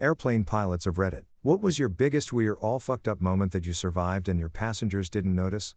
Airplane pilots of Reddit. What was your biggest we're all fucked up moment that you survived and your passengers didn't notice?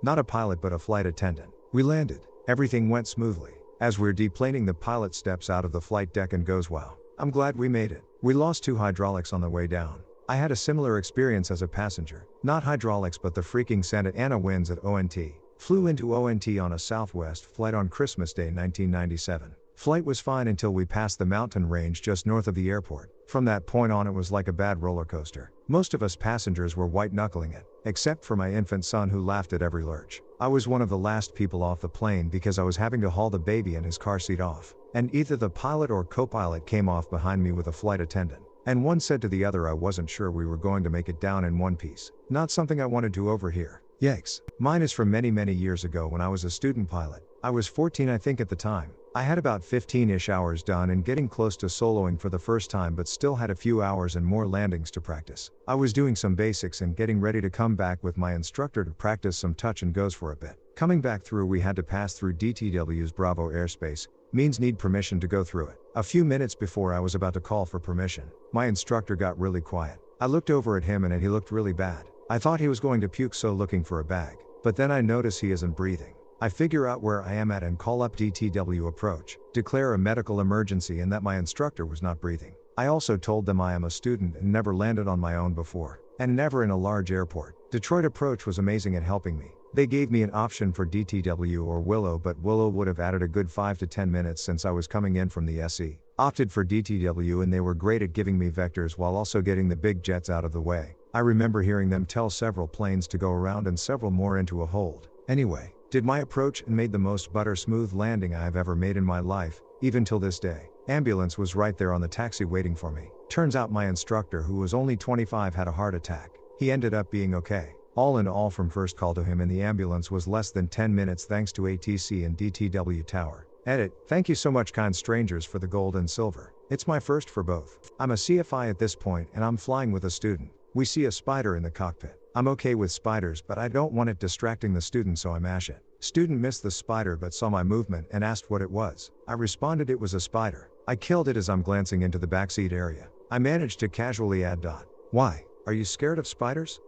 Not a pilot but a flight attendant. We landed. Everything went smoothly. As we're deplaning, the pilot steps out of the flight deck and goes, "Wow, I'm glad we made it. We lost 2 hydraulics on the way down." I had a similar experience as a passenger. Not hydraulics but the freaking Santa Ana winds at ONT. Flew into ONT on a Southwest flight on Christmas Day 1997. Flight was fine until we passed the mountain range just north of the airport. From that point on it was like a bad roller coaster. Most of us passengers were white-knuckling it, except for my infant son who laughed at every lurch. I was one of the last people off the plane because I was having to haul the baby and his car seat off. And either the pilot or co-pilot came off behind me with a flight attendant. And one said to the other I wasn't sure we were going to make it down in one piece. Not something I wanted to overhear. Yikes. Mine is from many years ago when I was a student pilot. I was 14 I think at the time. I had about 15-ish hours done and getting close to soloing for the first time but still had a few hours and more landings to practice. I was doing some basics and getting ready to come back with my instructor to practice some touch and goes for a bit. Coming back through we had to pass through DTW's Bravo airspace, means need permission to go through it. A few minutes before I was about to call for permission, my instructor got really quiet. I looked over at him and he looked really bad. I thought he was going to puke, so looking for a bag. But then I notice he isn't breathing. I figure out where I am at and call up DTW approach, declare a medical emergency and that my instructor was not breathing. I also told them I am a student and never landed on my own before, and never in a large airport. Detroit approach was amazing at helping me. They gave me an option for DTW or Willow, but Willow would have added a good 5 to 10 minutes since I was coming in from the SE. Opted for DTW and they were great at giving me vectors while also getting the big jets out of the way. I remember hearing them tell several planes to go around and several more into a hold. Anyway, did my approach and made the most butter smooth landing I have ever made in my life, even till this day. Ambulance was right there on the taxi waiting for me. Turns out my instructor, who was only 25, had a heart attack. He ended up being okay. All in all, from first call to him in the ambulance was less than 10 minutes thanks to ATC and DTW Tower. Edit. Thank you so much, kind strangers, for the gold and silver. It's my first for both. I'm a CFI at this point and I'm flying with a student. We see a spider in the cockpit. I'm okay with spiders but I don't want it distracting the student, so I mash it. Student missed the spider but saw my movement and asked what it was. I responded it was a spider. I killed it as I'm glancing into the backseat area. I managed to casually add dot. Why? Are you scared of spiders?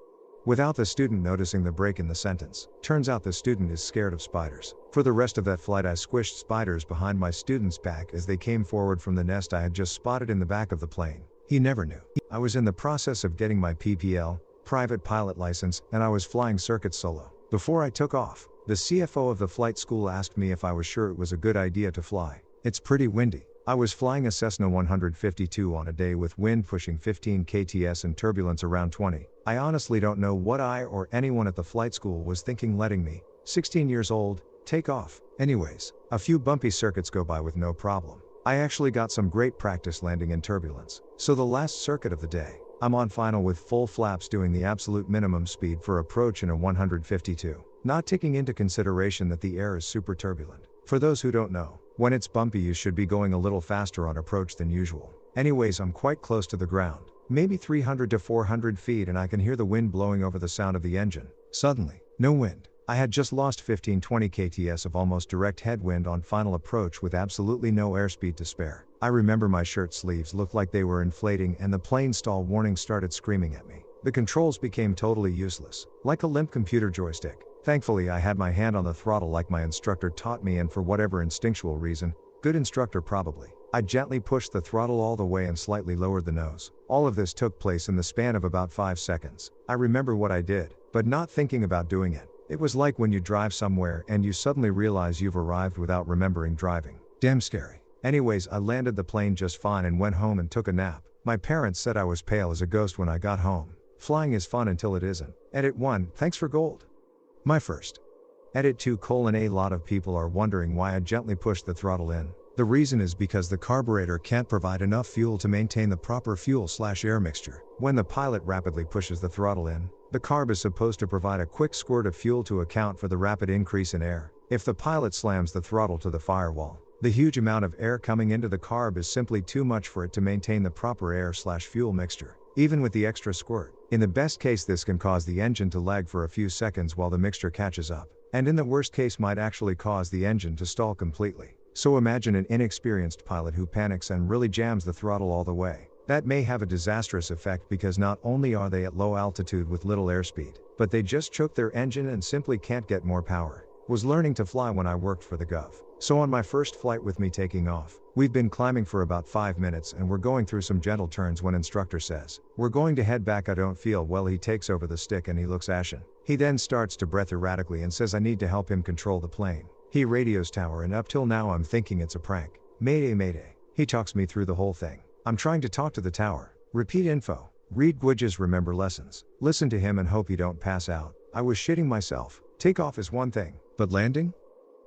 Without the student noticing the break in the sentence. Turns out the student is scared of spiders. For the rest of that flight I squished spiders behind my student's back as they came forward from the nest I had just spotted in the back of the plane. He never knew. I was in the process of getting my PPL, private pilot license, and I was flying circuit solo. Before I took off, the CFO of the flight school asked me if I was sure it was a good idea to fly. It's pretty windy. I was flying a Cessna 152 on a day with wind pushing 15 kts and turbulence around 20. I honestly don't know what I or anyone at the flight school was thinking letting me, 16 years old, take off. Anyways, a few bumpy circuits go by with no problem. I actually got some great practice landing in turbulence. So the last circuit of the day, I'm on final with full flaps doing the absolute minimum speed for approach in a 152. Not taking into consideration that the air is super turbulent. For those who don't know, when it's bumpy you should be going a little faster on approach than usual. Anyways, I'm quite close to the ground, maybe 300 to 400 feet, and I can hear the wind blowing over the sound of the engine. Suddenly, no wind. I had just lost 15-20 kts of almost direct headwind on final approach with absolutely no airspeed to spare. I remember my shirt sleeves looked like they were inflating and the plane stall warning started screaming at me. The controls became totally useless, like a limp computer joystick. Thankfully I had my hand on the throttle like my instructor taught me, and for whatever instinctual reason, good instructor probably, I gently pushed the throttle all the way and slightly lowered the nose. All of this took place in the span of about 5 seconds. I remember what I did, but not thinking about doing it. It was like when you drive somewhere and you suddenly realize you've arrived without remembering driving. Damn scary. Anyways, I landed the plane just fine and went home and took a nap. My parents said I was pale as a ghost when I got home. Flying is fun until it isn't. Edit 1. Thanks for gold. My first. Edit 2: A lot of people are wondering why I gently pushed the throttle in. The reason is because the carburetor can't provide enough fuel to maintain the proper fuel/air mixture. When the pilot rapidly pushes the throttle in, the carb is supposed to provide a quick squirt of fuel to account for the rapid increase in air. If the pilot slams the throttle to the firewall, the huge amount of air coming into the carb is simply too much for it to maintain the proper air/fuel mixture. Even with the extra squirt, in the best case this can cause the engine to lag for a few seconds while the mixture catches up, and in the worst case might actually cause the engine to stall completely. So imagine an inexperienced pilot who panics and really jams the throttle all the way. That may have a disastrous effect because not only are they at low altitude with little airspeed, but they just choke their engine and simply can't get more power. Was learning to fly when I worked for the Gov. So on my first flight with me taking off, we've been climbing for about 5 minutes and we're going through some gentle turns when instructor says, "We're going to head back, I don't feel well." He takes over the stick and he looks ashen. He then starts to breath erratically and says I need to help him control the plane. He radios tower and up till now I'm thinking it's a prank. Mayday, mayday. He talks me through the whole thing. I'm trying to talk to the tower. Repeat info. Read Gwidges, remember lessons. Listen to him and hope you don't pass out. I was shitting myself. Takeoff is one thing, but landing?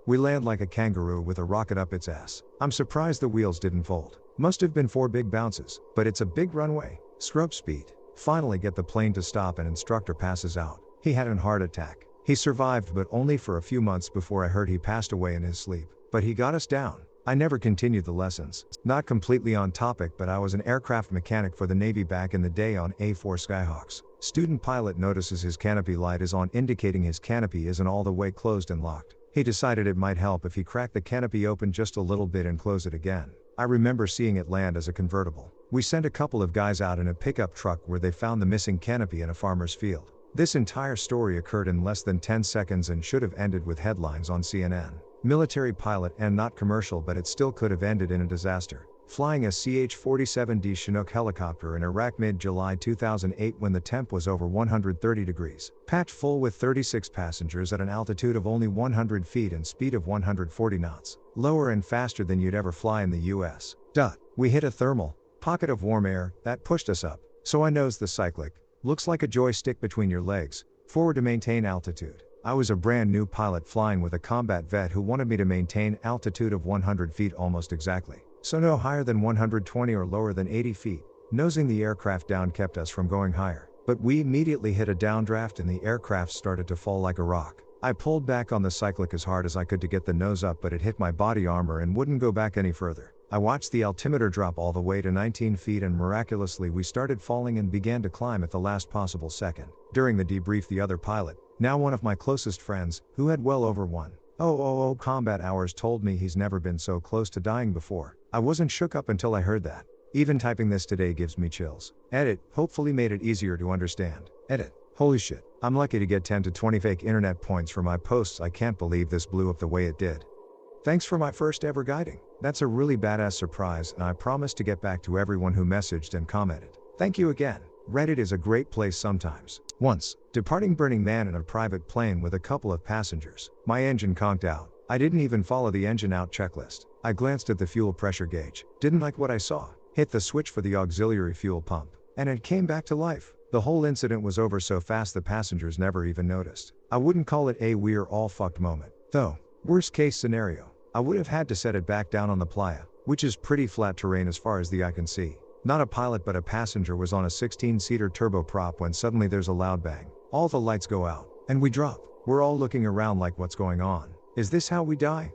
We land like a kangaroo with a rocket up its ass. I'm surprised the wheels didn't fold. Must have been 4 big bounces, but it's a big runway. Scrub speed. Finally get the plane to stop and instructor passes out. He had an heart attack. He survived but only for a few months before I heard he passed away in his sleep. But he got us down. I never continued the lessons. Not completely on topic, but I was an aircraft mechanic for the Navy back in the day on A4 Skyhawks. Student pilot notices his canopy light is on, indicating his canopy isn't all the way closed and locked. He decided it might help if he cracked the canopy open just a little bit and close it again. I remember seeing it land as a convertible. We sent a couple of guys out in a pickup truck where they found the missing canopy in a farmer's field. This entire story occurred in less than 10 seconds and should have ended with headlines on CNN. Military pilot and not commercial, but it still could have ended in a disaster. Flying a CH-47D Chinook helicopter in Iraq mid-July 2008 when the temp was over 130 degrees. Packed full with 36 passengers at an altitude of only 100 feet and speed of 140 knots. Lower and faster than you'd ever fly in the US. We hit a thermal pocket of warm air that pushed us up. So I nosed the cyclic. Looks like a joystick between your legs. Forward to maintain altitude. I was a brand new pilot flying with a combat vet who wanted me to maintain altitude of 100 feet almost exactly. So no higher than 120 or lower than 80 feet. Nosing the aircraft down kept us from going higher. But we immediately hit a downdraft and the aircraft started to fall like a rock. I pulled back on the cyclic as hard as I could to get the nose up, but it hit my body armor and wouldn't go back any further. I watched the altimeter drop all the way to 19 feet and miraculously we started falling and began to climb at the last possible second. During the debrief, the other pilot, now one of my closest friends, who had well over 1,000 combat hours, told me he's never been so close to dying before. I wasn't shook up until I heard that. Even typing this today gives me chills. Edit, hopefully made it easier to understand. Edit, holy shit, I'm lucky to get 10 to 20 fake internet points for my posts. I can't believe this blew up the way it did. Thanks for my first ever guiding. That's a really badass surprise and I promise to get back to everyone who messaged and commented. Thank you again. Reddit is a great place sometimes. Once, departing Burning Man in a private plane with a couple of passengers. My engine conked out. I didn't even follow the engine out checklist. I glanced at the fuel pressure gauge. Didn't like what I saw. Hit the switch for the auxiliary fuel pump. And it came back to life. The whole incident was over so fast the passengers never even noticed. I wouldn't call it a "we're all fucked" moment. Though, worst case scenario, I would have had to set it back down on the playa, which is pretty flat terrain as far as the eye can see. Not a pilot but a passenger was on a 16-seater turboprop when suddenly there's a loud bang. All the lights go out, and we drop. We're all looking around like what's going on? Is this how we die?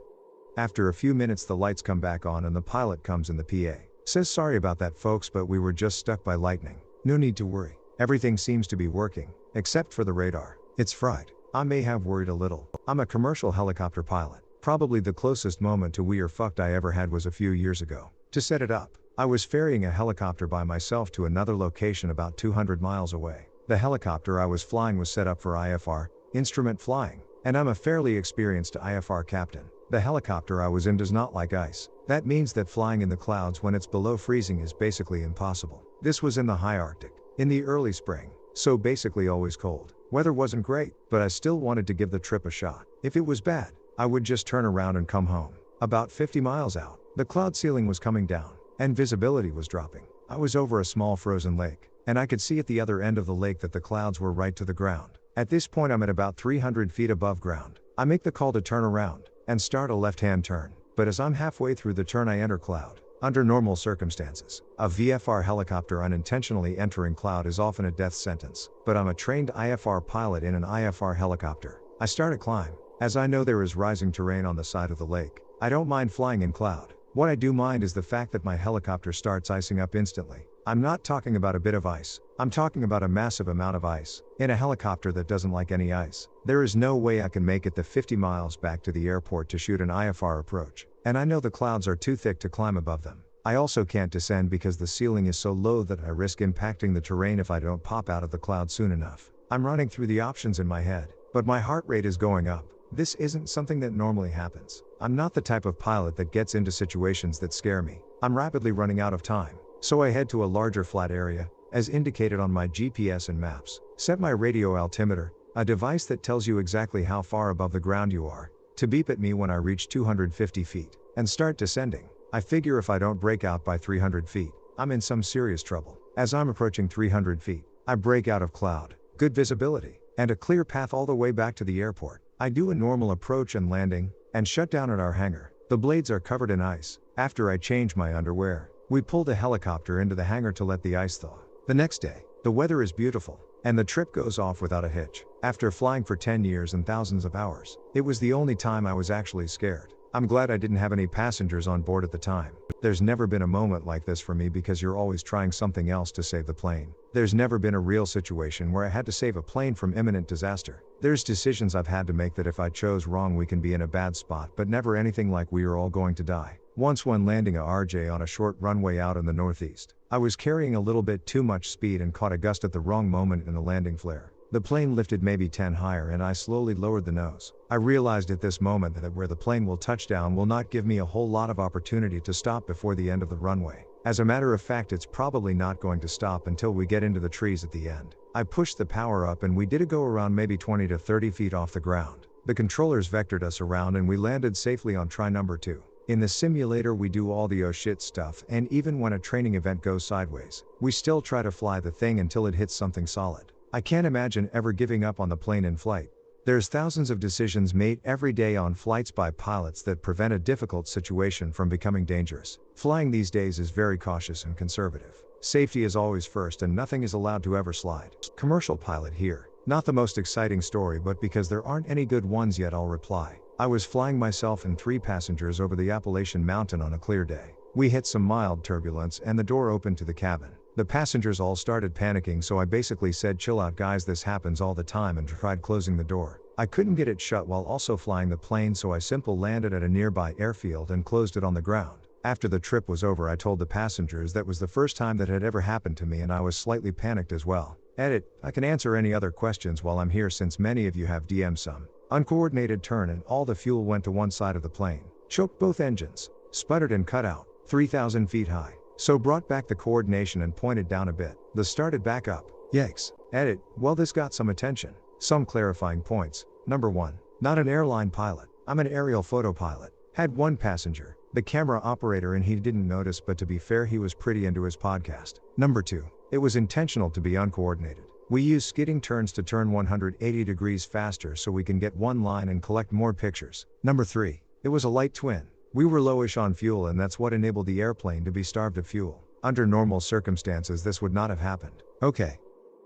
After a few minutes the lights come back on and the pilot comes in the PA. Says sorry about that folks, but we were just struck by lightning. No need to worry. Everything seems to be working, except for the radar. It's fried. I may have worried a little. I'm a commercial helicopter pilot. Probably the closest moment to "we are fucked" I ever had was a few years ago. To set it up, I was ferrying a helicopter by myself to another location about 200 miles away. The helicopter I was flying was set up for IFR, instrument flying, and I'm a fairly experienced IFR captain. The helicopter I was in does not like ice. That means that flying in the clouds when it's below freezing is basically impossible. This was in the high Arctic, in the early spring, so basically always cold. Weather wasn't great, but I still wanted to give the trip a shot. If it was bad, I would just turn around and come home. About 50 miles out, the cloud ceiling was coming down, and visibility was dropping. I was over a small frozen lake, and I could see at the other end of the lake that the clouds were right to the ground. At this point I'm at about 300 feet above ground. I make the call to turn around, and start a left-hand turn, but as I'm halfway through the turn I enter cloud. Under normal circumstances, a VFR helicopter unintentionally entering cloud is often a death sentence, but I'm a trained IFR pilot in an IFR helicopter. I start a climb. As I know there is rising terrain on the side of the lake, I don't mind flying in cloud. What I do mind is the fact that my helicopter starts icing up instantly. I'm not talking about a bit of ice, I'm talking about a massive amount of ice. In a helicopter that doesn't like any ice, there is no way I can make it the 50 miles back to the airport to shoot an IFR approach, and I know the clouds are too thick to climb above them. I also can't descend because the ceiling is so low that I risk impacting the terrain if I don't pop out of the cloud soon enough. I'm running through the options in my head, but my heart rate is going up. This isn't something that normally happens. I'm not the type of pilot that gets into situations that scare me. I'm rapidly running out of time, so I head to a larger flat area, as indicated on my GPS and maps. Set my radio altimeter, a device that tells you exactly how far above the ground you are, to beep at me when I reach 250 feet, and start descending. I figure if I don't break out by 300 feet, I'm in some serious trouble. As I'm approaching 300 feet, I break out of cloud, good visibility, and a clear path all the way back to the airport. I do a normal approach and landing, and shut down at our hangar. The blades are covered in ice. After I change my underwear, we pull the helicopter into the hangar to let the ice thaw. The next day, the weather is beautiful, and the trip goes off without a hitch. After flying for 10 years and thousands of hours, it was the only time I was actually scared. I'm glad I didn't have any passengers on board at the time. There's never been a moment like this for me because you're always trying something else to save the plane. There's never been a real situation where I had to save a plane from imminent disaster. There's decisions I've had to make that if I chose wrong we can be in a bad spot, but never anything like we are all going to die. Once when landing a RJ on a short runway out in the northeast, I was carrying a little bit too much speed and caught a gust at the wrong moment in the landing flare. The plane lifted maybe 10 higher and I slowly lowered the nose. I realized at this moment that where the plane will touch down will not give me a whole lot of opportunity to stop before the end of the runway. As a matter of fact, it's probably not going to stop until we get into the trees at the end. I pushed the power up and we did a go around maybe 20 to 30 feet off the ground. The controllers vectored us around and we landed safely on try number 2. In the simulator we do all the oh shit stuff, and even when a training event goes sideways, we still try to fly the thing until it hits something solid. I can't imagine ever giving up on the plane in flight. There's thousands of decisions made every day on flights by pilots that prevent a difficult situation from becoming dangerous. Flying these days is very cautious and conservative. Safety is always first and nothing is allowed to ever slide. Commercial pilot here. Not the most exciting story, but because there aren't any good ones yet I'll reply. I was flying myself and 3 passengers over the Appalachian Mountain on a clear day. We hit some mild turbulence and the door opened to the cabin. The passengers all started panicking, so I basically said, chill out guys, this happens all the time, and tried closing the door. I couldn't get it shut while also flying the plane, so I simply landed at a nearby airfield and closed it on the ground. After the trip was over I told the passengers that was the first time that had ever happened to me and I was slightly panicked as well. Edit, I can answer any other questions while I'm here since many of you have DM'd some. Uncoordinated turn and all the fuel went to one side of the plane. Choked both engines. Sputtered and cut out. 3,000 feet high. So brought back the coordination and pointed down a bit. The started back up. Yikes. Edit, well this got some attention. Some clarifying points. Number 1. Not an airline pilot. I'm an aerial photo pilot. Had 1 passenger, the camera operator, and he didn't notice, but to be fair he was pretty into his podcast. Number 2. It was intentional to be uncoordinated. We use skidding turns to turn 180 degrees faster so we can get one line and collect more pictures. Number 3. It was a light twin. We were lowish on fuel and that's what enabled the airplane to be starved of fuel. Under normal circumstances this would not have happened. Okay.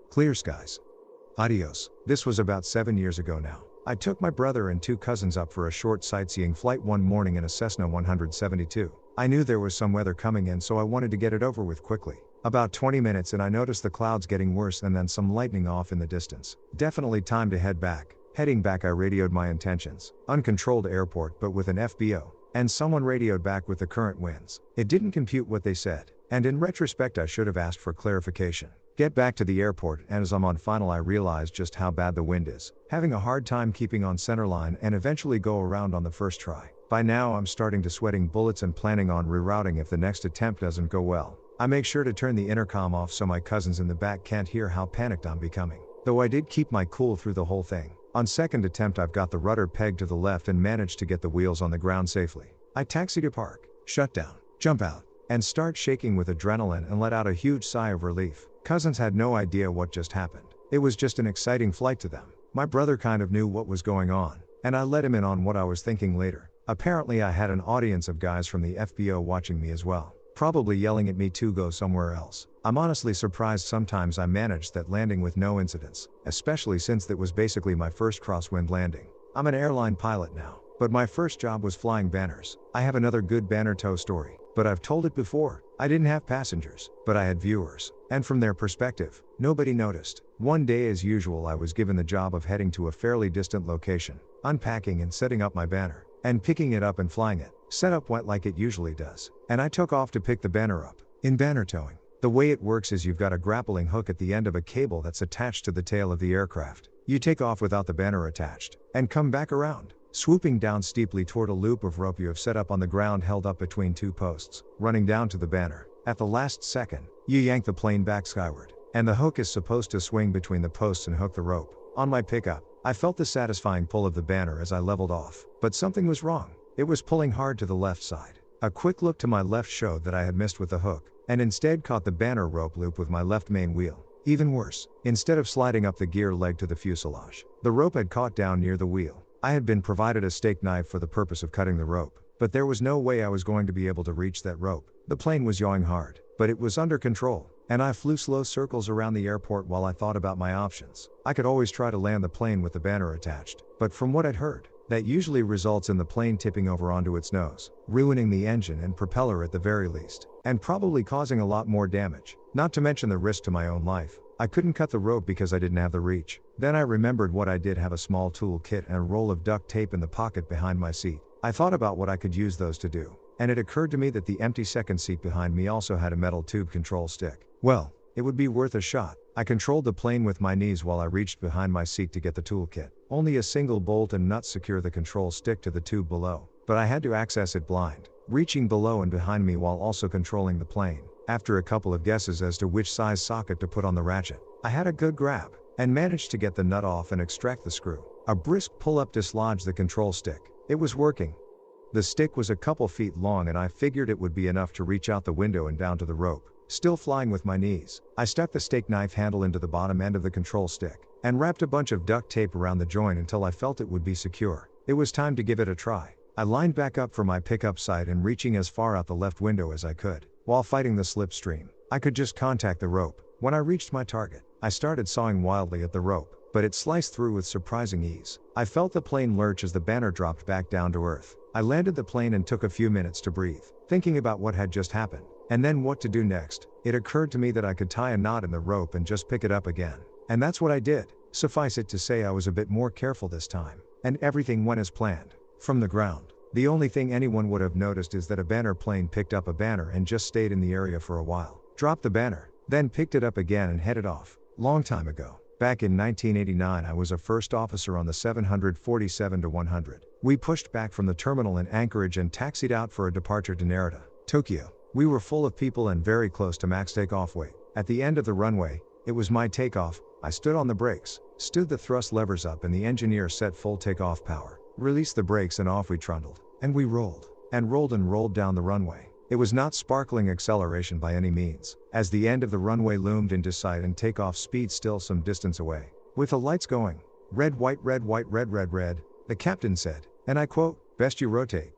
Clear skies. Adios. This was about 7 years ago now. I took my brother and 2 cousins up for a short sightseeing flight one morning in a Cessna 172. I knew there was some weather coming in, so I wanted to get it over with quickly. About 20 minutes and I noticed the clouds getting worse and then some lightning off in the distance. Definitely time to head back. Heading back I radioed my intentions. Uncontrolled airport but with an FBO. And someone radioed back with the current winds. It didn't compute what they said. And in retrospect I should have asked for clarification. Get back to the airport and as I'm on final I realized just how bad the wind is. Having a hard time keeping on centerline and eventually go around on the first try. By now I'm starting to sweating bullets and planning on rerouting if the next attempt doesn't go well. I make sure to turn the intercom off so my cousins in the back can't hear how panicked I'm becoming. Though I did keep my cool through the whole thing. On second attempt I've got the rudder pegged to the left and managed to get the wheels on the ground safely. I taxi to park, shut down, jump out, and start shaking with adrenaline and let out a huge sigh of relief. Cousins had no idea what just happened. It was just an exciting flight to them. My brother kind of knew what was going on, and I let him in on what I was thinking later. Apparently I had an audience of guys from the FBO watching me as well. Probably yelling at me to go somewhere else. I'm honestly surprised sometimes I managed that landing with no incidents, especially since that was basically my first crosswind landing. I'm an airline pilot now, but my first job was flying banners. I have another good banner tow story, but I've told it before. I didn't have passengers, but I had viewers, and from their perspective, nobody noticed. One day as usual I was given the job of heading to a fairly distant location, unpacking and setting up my banner. and picking it up and flying it. Setup went like it usually does, and I took off to pick the banner up. In banner towing, the way it works is you've got a grappling hook at the end of a cable that's attached to the tail of the aircraft. You take off without the banner attached, and come back around, swooping down steeply toward a loop of rope you have set up on the ground held up between two posts, running down to the banner. At the last second, you yank the plane back skyward, and the hook is supposed to swing between the posts and hook the rope. On my pickup, I felt the satisfying pull of the banner as I leveled off, but something was wrong. It was pulling hard to the left side. A quick look to my left showed that I had missed with the hook, and instead caught the banner rope loop with my left main wheel. Even worse, instead of sliding up the gear leg to the fuselage, the rope had caught down near the wheel. I had been provided a steak knife for the purpose of cutting the rope, but there was no way I was going to be able to reach that rope. The plane was yawing hard, but it was under control, and I flew slow circles around the airport while I thought about my options. I could always try to land the plane with the banner attached, but from what I'd heard, that usually results in the plane tipping over onto its nose, ruining the engine and propeller at the very least, and probably causing a lot more damage, not to mention the risk to my own life. I couldn't cut the rope because I didn't have the reach. Then I remembered what I did have a small tool kit and a roll of duct tape in the pocket behind my seat. I thought about what I could use those to do, and it occurred to me that the empty second seat behind me also had a metal tube control stick. Well, it would be worth a shot. I controlled the plane with my knees while I reached behind my seat to get the toolkit. Only a single bolt and nut secure the control stick to the tube below, but I had to access it blind, reaching below and behind me while also controlling the plane. After a couple of guesses as to which size socket to put on the ratchet, I had a good grab, and managed to get the nut off and extract the screw. A brisk pull-up dislodged the control stick. It was working. The stick was a couple feet long and I figured it would be enough to reach out the window and down to the rope. Still flying with my knees, I stuck the steak knife handle into the bottom end of the control stick, and wrapped a bunch of duct tape around the joint until I felt it would be secure. It was time to give it a try. I lined back up for my pickup sight and reaching as far out the left window as I could, while fighting the slipstream. I could just contact the rope. When I reached my target, I started sawing wildly at the rope, but it sliced through with surprising ease. I felt the plane lurch as the banner dropped back down to earth. I landed the plane and took a few minutes to breathe, thinking about what had just happened, and then what to do next. It occurred to me that I could tie a knot in the rope and just pick it up again. And that's what I did. Suffice it to say I was a bit more careful this time, and everything went as planned. From the ground, the only thing anyone would have noticed is that a banner plane picked up a banner and just stayed in the area for a while, dropped the banner, then picked it up again and headed off. Long time ago, back in 1989, I was a first officer on the 747-100. We pushed back from the terminal in Anchorage and taxied out for a departure to Narita, Tokyo. We were full of people and very close to max takeoff weight. At the end of the runway, it was my takeoff. I stood on the brakes, stood the thrust levers up and the engineer set full takeoff power, released the brakes and off we trundled. And we rolled, and rolled and rolled down the runway. It was not sparkling acceleration by any means, as the end of the runway loomed into sight and takeoff speed still some distance away. With the lights going, red, white, red, white, red, red, red, the captain said, and I quote, "Best you rotate."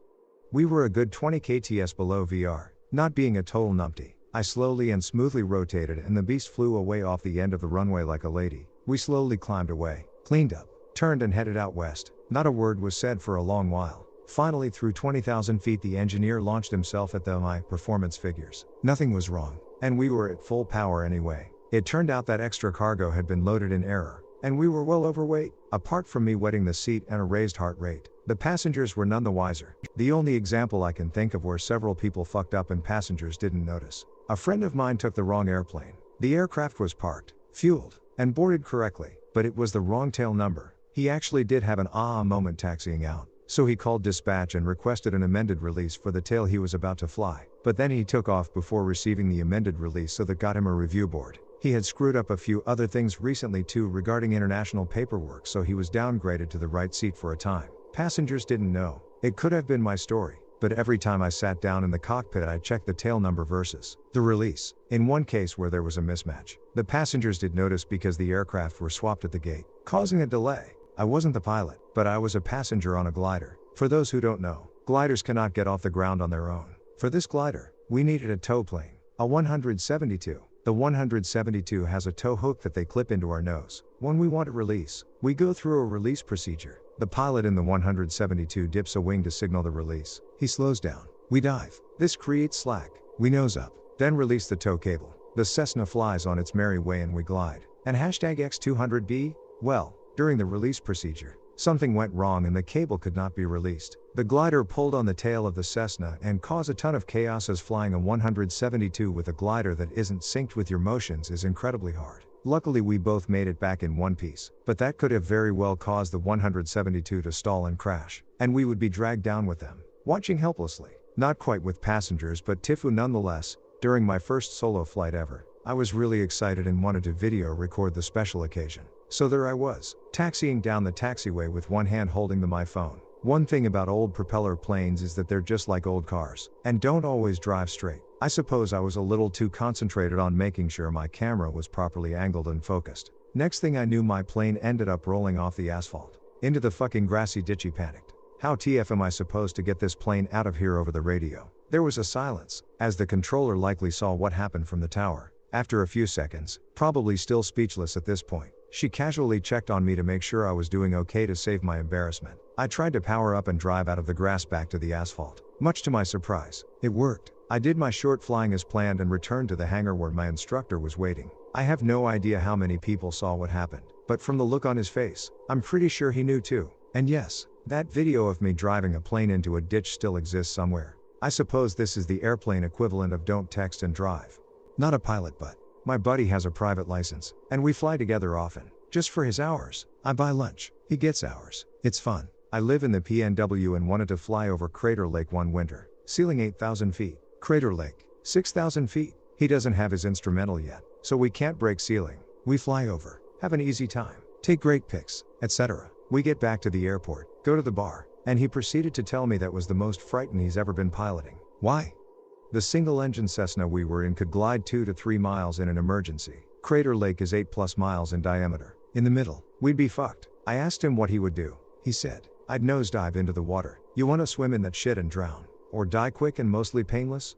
We were a good 20 kts below VR. Not being a total numpty, I slowly and smoothly rotated and the beast flew away off the end of the runway like a lady. We slowly climbed away, cleaned up, turned and headed out west. Not a word was said for a long while. Finally, through 20,000 feet, the engineer launched himself at the my performance figures. Nothing was wrong, and we were at full power anyway. It turned out that extra cargo had been loaded in error, and we were well overweight. Apart from me wetting the seat and a raised heart rate, the passengers were none the wiser. The only example I can think of where several people fucked up and passengers didn't notice. A friend of mine took the wrong airplane. The aircraft was parked, fueled, and boarded correctly, but it was the wrong tail number. He actually did have an moment taxiing out. So he called dispatch and requested an amended release for the tail he was about to fly, but then he took off before receiving the amended release, so that got him a review board. He had screwed up a few other things recently too regarding international paperwork, so he was downgraded to the right seat for a time. Passengers didn't know. It could have been my story, but every time I sat down in the cockpit I checked the tail number versus the release. In one case where there was a mismatch, the passengers did notice because the aircraft were swapped at the gate, causing a delay. I wasn't the pilot, but I was a passenger on a glider. For those who don't know, gliders cannot get off the ground on their own. For this glider, we needed a tow plane, a 172. The 172 has a tow hook that they clip into our nose. When we want to release, we go through a release procedure. The pilot in the 172 dips a wing to signal the release. He slows down. We dive. This creates slack. We nose up, then release the tow cable. The Cessna flies on its merry way and we glide. And #X200B? Well, during the release procedure, Something went wrong and the cable could not be released. The glider pulled on the tail of the Cessna and caused a ton of chaos, as flying a 172 with a glider that isn't synced with your motions is incredibly hard. Luckily we both made it back in one piece, but that could have very well caused the 172 to stall and crash, and we would be dragged down with them, watching helplessly. Not quite with passengers, but Tifu nonetheless. During my first solo flight ever, I was really excited and wanted to video record the special occasion. So there I was, taxiing down the taxiway with one hand holding my phone. One thing about old propeller planes is that they're just like old cars, and don't always drive straight. I suppose I was a little too concentrated on making sure my camera was properly angled and focused. Next thing I knew, my plane ended up rolling off the asphalt into the fucking grassy ditch. Panicked. How TF am I supposed to get this plane out of here over the radio? There was a silence, as the controller likely saw what happened from the tower. After a few seconds, probably still speechless at this point, she casually checked on me to make sure I was doing okay to save my embarrassment. I tried to power up and drive out of the grass back to the asphalt. Much to my surprise, it worked. I did my short flying as planned and returned to the hangar where my instructor was waiting. I have no idea how many people saw what happened, but from the look on his face, I'm pretty sure he knew too. And yes, that video of me driving a plane into a ditch still exists somewhere. I suppose this is the airplane equivalent of don't text and drive. Not a pilot, but my buddy has a private license, and we fly together often. Just for his hours, I buy lunch, he gets ours. It's fun. I live in the PNW and wanted to fly over Crater Lake one winter. Ceiling 8,000 feet. Crater Lake, 6,000 feet. He doesn't have his instrumental yet, so we can't break ceiling. We fly over, have an easy time, take great pics, etc. We get back to the airport, go to the bar, and he proceeded to tell me that was the most frightened he's ever been piloting. Why? The single-engine Cessna we were in could glide 2 to 3 miles in an emergency. Crater Lake is 8+ miles in diameter. In the middle, we'd be fucked. I asked him what he would do. He said, I'd nosedive into the water. You wanna swim in that shit and drown? Or die quick and mostly painless?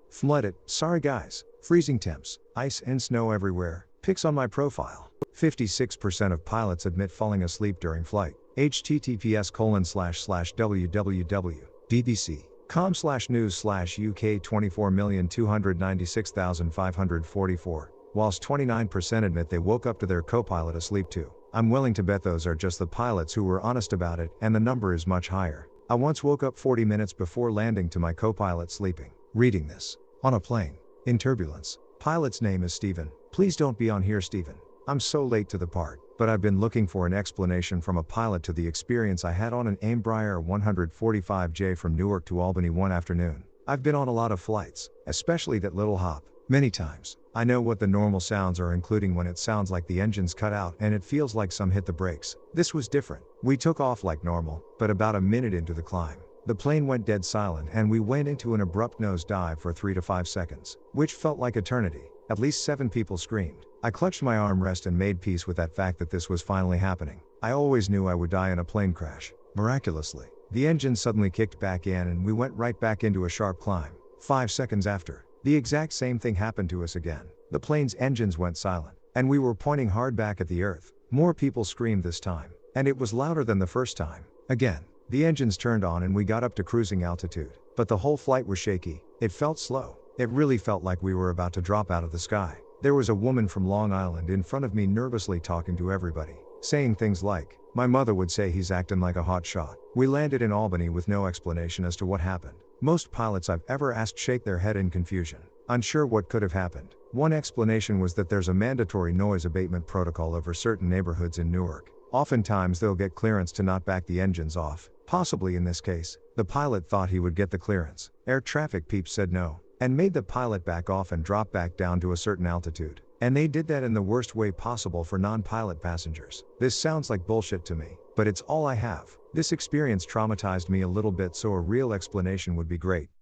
Flooded. Sorry guys. Freezing temps, ice and snow everywhere. Pics on my profile. 56% of pilots admit falling asleep during flight. https://www.bbc.com/news/UK 24,296,544, whilst 29% admit they woke up to their co-pilot asleep too. I'm willing to bet those are just the pilots who were honest about it, and the number is much higher. I once woke up 40 minutes before landing to my co-pilot sleeping. Reading this. On a plane. In turbulence. Pilot's name is Steven. Please don't be on here, Steven. I'm so late to the part, but I've been looking for an explanation from a pilot to the experience I had on an Embraer 145J from Newark to Albany one afternoon. I've been on a lot of flights, especially that little hop, many times. I know what the normal sounds are, including when it sounds like the engine's cut out and it feels like some hit the brakes. This was different. We took off like normal, but about a minute into the climb, the plane went dead silent and we went into an abrupt nosedive for 3 to 5 seconds, which felt like eternity. At least 7 people screamed. I clutched my armrest and made peace with that fact that this was finally happening. I always knew I would die in a plane crash. Miraculously, the engine suddenly kicked back in and we went right back into a sharp climb. 5 seconds after, the exact same thing happened to us again. The plane's engines went silent, and we were pointing hard back at the earth. More people screamed this time, and it was louder than the first time. Again, the engines turned on and we got up to cruising altitude, but the whole flight was shaky. It felt slow. It really felt like we were about to drop out of the sky. There was a woman from Long Island in front of me nervously talking to everybody, saying things like, "My mother would say he's acting like a hot shot." We landed in Albany with no explanation as to what happened. Most pilots I've ever asked shake their head in confusion, unsure what could have happened. One explanation was that there's a mandatory noise abatement protocol over certain neighborhoods in Newark. Oftentimes they'll get clearance to not back the engines off. Possibly in this case, the pilot thought he would get the clearance. Air traffic peeps said no, and made the pilot back off and drop back down to a certain altitude. And they did that in the worst way possible for non-pilot passengers. This sounds like bullshit to me, but it's all I have. This experience traumatized me a little bit, so a real explanation would be great.